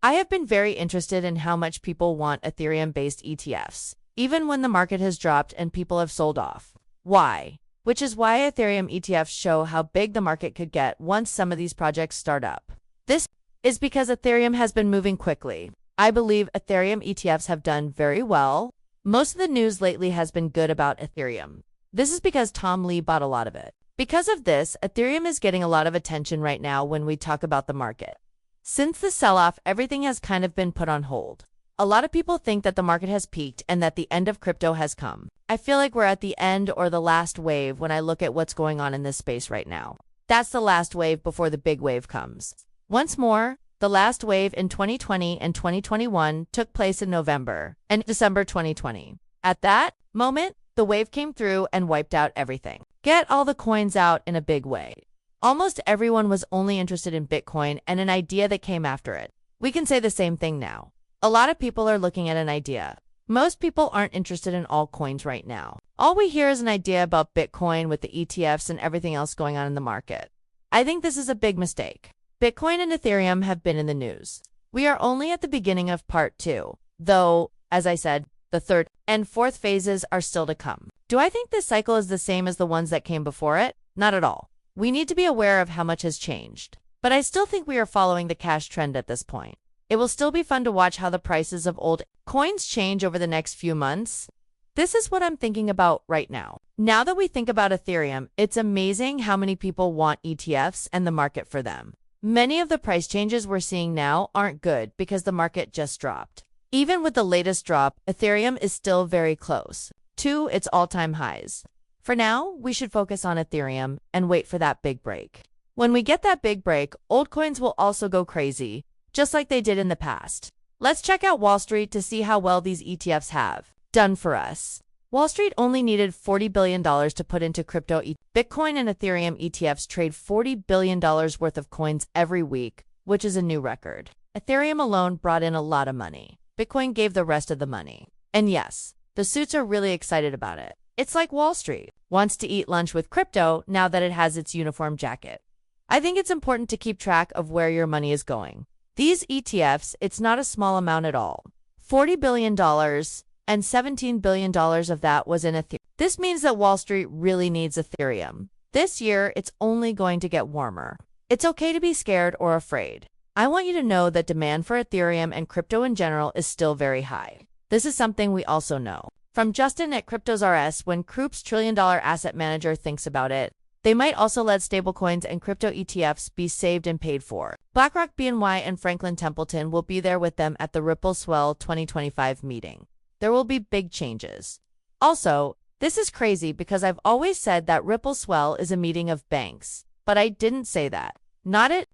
I have been very interested in how much people want Ethereum-based ETFs, even when the market has dropped and people have sold off. Why? Which is why Ethereum ETFs show how big the market could get once some of these projects start up. This is because Ethereum has been moving quickly. I believe Ethereum ETFs have done very well. Most of the news lately has been good about Ethereum. This is because Tom Lee bought a lot of it. Because of this, Ethereum is getting a lot of attention right now when we talk about the market. Since the sell-off, everything has kind of been put on hold. A lot of people think that the market has peaked and that the end of crypto has come. I feel like we're at the end or the last wave when I look at what's going on in this space right now. That's the last wave before the big wave comes. Once more, the last wave in 2020 and 2021 took place in November and December 2020. At that moment, the wave came through and wiped out everything. Get all the coins out in a big way. Almost everyone was only interested in Bitcoin and an idea that came after it. We can say the same thing now. A lot of people are looking at an idea. Most people aren't interested in altcoins right now. All we hear is an idea about Bitcoin with the ETFs and everything else going on in the market. I think this is a big mistake. Bitcoin and Ethereum have been in the news. We are only at the beginning of part 2, though, as I said, the third and fourth phases are still to come. Do I think this cycle is the same as the ones that came before it? Not at all. We need to be aware of how much has changed. But I still think we are following the cash trend at this point. It will still be fun to watch how the prices of old coins change over the next few months. This is what I'm thinking about right now. Now that we think about Ethereum, it's amazing how many people want ETFs and the market for them. Many of the price changes we're seeing now aren't good because the market just dropped. Even with the latest drop, Ethereum is still very close to its all-time highs. For now, we should focus on Ethereum and wait for that big break. When we get that big break, old coins will also go crazy, just like they did in the past. Let's check out Wall Street to see how well these ETFs have done for us. Wall Street only needed $40 billion to put into crypto. Bitcoin and Ethereum ETFs trade $40 billion worth of coins every week, which is a new record. Ethereum alone brought in a lot of money. Bitcoin gave the rest of the money. And yes, the suits are really excited about it. It's like Wall Street wants to eat lunch with crypto now that it has its uniform jacket. I think it's important to keep track of where your money is going. These ETFs, it's not a small amount at all. $40 billion and $17 billion of that was in Ethereum. This means that Wall Street really needs Ethereum. This year, it's only going to get warmer. It's okay to be scared or afraid. I want you to know that demand for Ethereum and crypto in general is still very high. This is something we also know. From Justin at CryptosRS, when Kroop's trillion-dollar asset manager thinks about it, they might also let stablecoins and crypto ETFs be saved and paid for. BlackRock, BNY, and Franklin Templeton will be there with them at the Ripple Swell 2025 meeting. There will be big changes. Also, this is crazy because I've always said that Ripple Swell is a meeting of banks, but I didn't say that. Not it.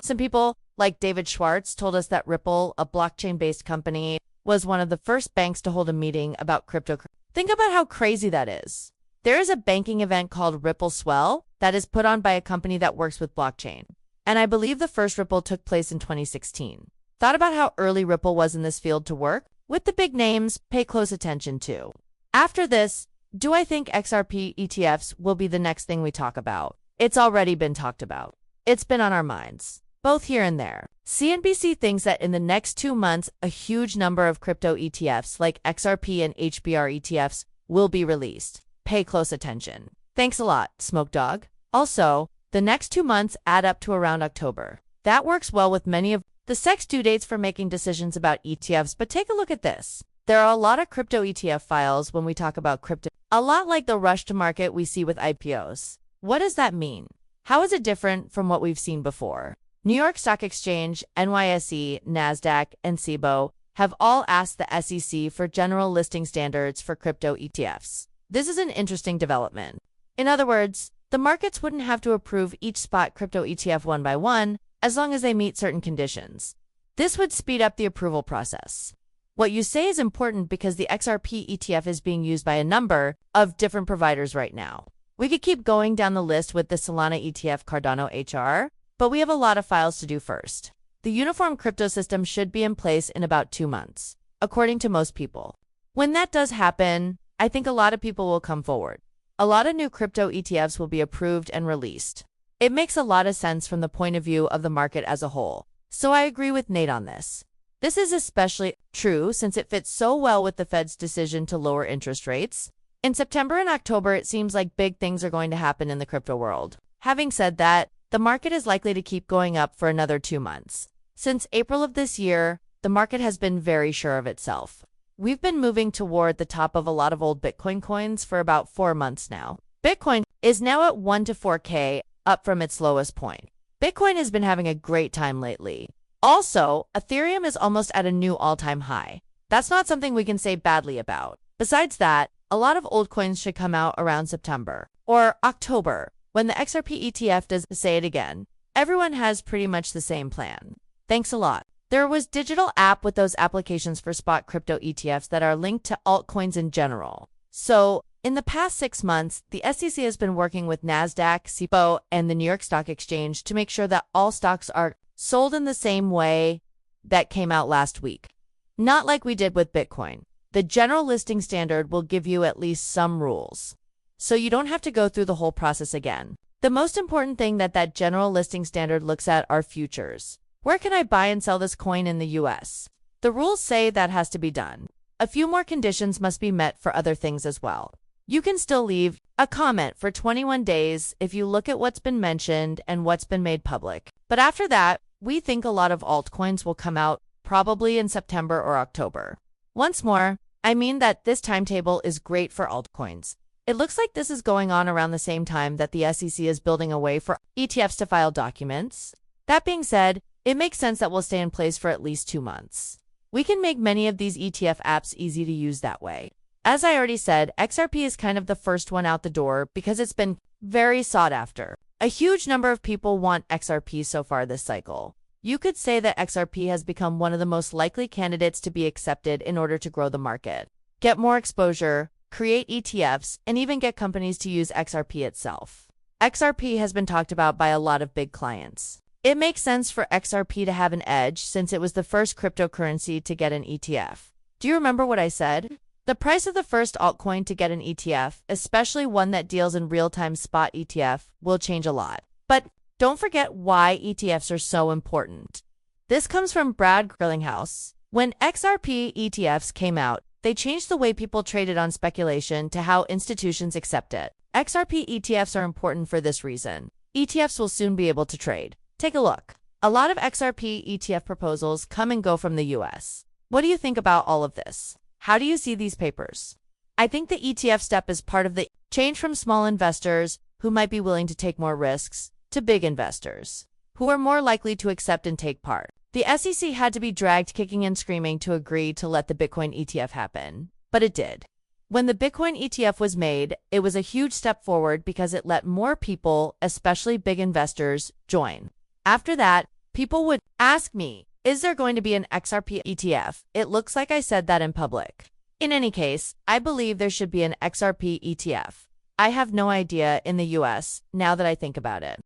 Some people, like David Schwartz, told us that Ripple, a blockchain-based company, was one of the first banks to hold a meeting about crypto. Think about how crazy that is. There is a banking event called Ripple Swell that is put on by a company that works with blockchain. And I believe the first Ripple took place in 2016. Thought about how early Ripple was in this field to work? With the big names, pay close attention to. After this, do I think XRP ETFs will be the next thing we talk about? It's already been talked about. It's been on our minds, both here and there. CNBC thinks that in the next 2 months, a huge number of crypto ETFs like XRP and HBR ETFs will be released. Pay close attention. Thanks a lot, Smoke Dog. Also, the next 2 months add up to around October. That works well with many of the SEC's due dates for making decisions about ETFs, but take a look at this. There are a lot of crypto ETF files when we talk about crypto, a lot like the rush to market we see with IPOs. What does that mean? How is it different from what we've seen before? New York Stock Exchange, NYSE, NASDAQ, and CBOE have all asked the SEC for general listing standards for crypto ETFs. This is an interesting development. In other words, the markets wouldn't have to approve each spot crypto ETF one by one, as long as they meet certain conditions. This would speed up the approval process. What you say is important because the XRP ETF is being used by a number of different providers right now. We could keep going down the list with the Solana ETF Cardano HR, but we have a lot of files to do first. The uniform crypto system should be in place in about 2 months, according to most people. When that does happen, I think a lot of people will come forward. A lot of new crypto ETFs will be approved and released. It makes a lot of sense from the point of view of the market as a whole. So I agree with Nate on this. This is especially true since it fits so well with the Fed's decision to lower interest rates. In September and October, it seems like big things are going to happen in the crypto world. Having said that, the market is likely to keep going up for another 2 months. Since April of this year, the market has been very sure of itself. We've been moving toward the top of a lot of old Bitcoin coins for about 4 months now. Bitcoin is now at 1 to 4K, up from its lowest point. Bitcoin has been having a great time lately. Also, Ethereum is almost at a new all-time high. That's not something we can say badly about. Besides that, a lot of old coins should come out around September or October when the XRP ETF does say it again. Everyone has pretty much the same plan. Thanks a lot. There was digital app with those applications for spot crypto ETFs that are linked to altcoins in general. So, in the past 6 months, the SEC has been working with NASDAQ, SIPO, and the New York Stock Exchange to make sure that all stocks are sold in the same way that came out last week. Not like we did with Bitcoin. The general listing standard will give you at least some rules, so you don't have to go through the whole process again. The most important thing that general listing standard looks at are futures. Where can I buy and sell this coin in the US? The rules say that has to be done. A few more conditions must be met for other things as well. You can still leave a comment for 21 days if you look at what's been mentioned and what's been made public. But after that, we think a lot of altcoins will come out probably in September or October. Once more, I mean that this timetable is great for altcoins. It looks like this is going on around the same time that the SEC is building a way for ETFs to file documents. That being said, it makes sense that will stay in place for at least 2 months. We can make many of these ETF apps easy to use that way. As I already said, XRP is kind of the first one out the door because it's been very sought after. A huge number of people want XRP so far this cycle. You could say that XRP has become one of the most likely candidates to be accepted in order to grow the market, get more exposure, create ETFs, and even get companies to use XRP itself. XRP has been talked about by a lot of big clients. It makes sense for XRP to have an edge since it was the first cryptocurrency to get an ETF. Do you remember what I said? The price of the first altcoin to get an ETF, especially one that deals in real-time spot ETF, will change a lot. But don't forget why ETFs are so important. This comes from Brad Garlinghouse. When XRP ETFs came out, they changed the way people traded on speculation to how institutions accept it. XRP ETFs are important for this reason. ETFs will soon be able to trade. Take a look. A lot of XRP ETF proposals come and go from the US. What do you think about all of this? How do you see these papers? I think the ETF step is part of the change from small investors who might be willing to take more risks to big investors who are more likely to accept and take part. The SEC had to be dragged kicking and screaming to agree to let the Bitcoin ETF happen, but it did. When the Bitcoin ETF was made, it was a huge step forward because it let more people, especially big investors, join. After that, people would ask me, is there going to be an XRP ETF? It looks like I said that in public. In any case, I believe there should be an XRP ETF. I have no idea in the US now that I think about it.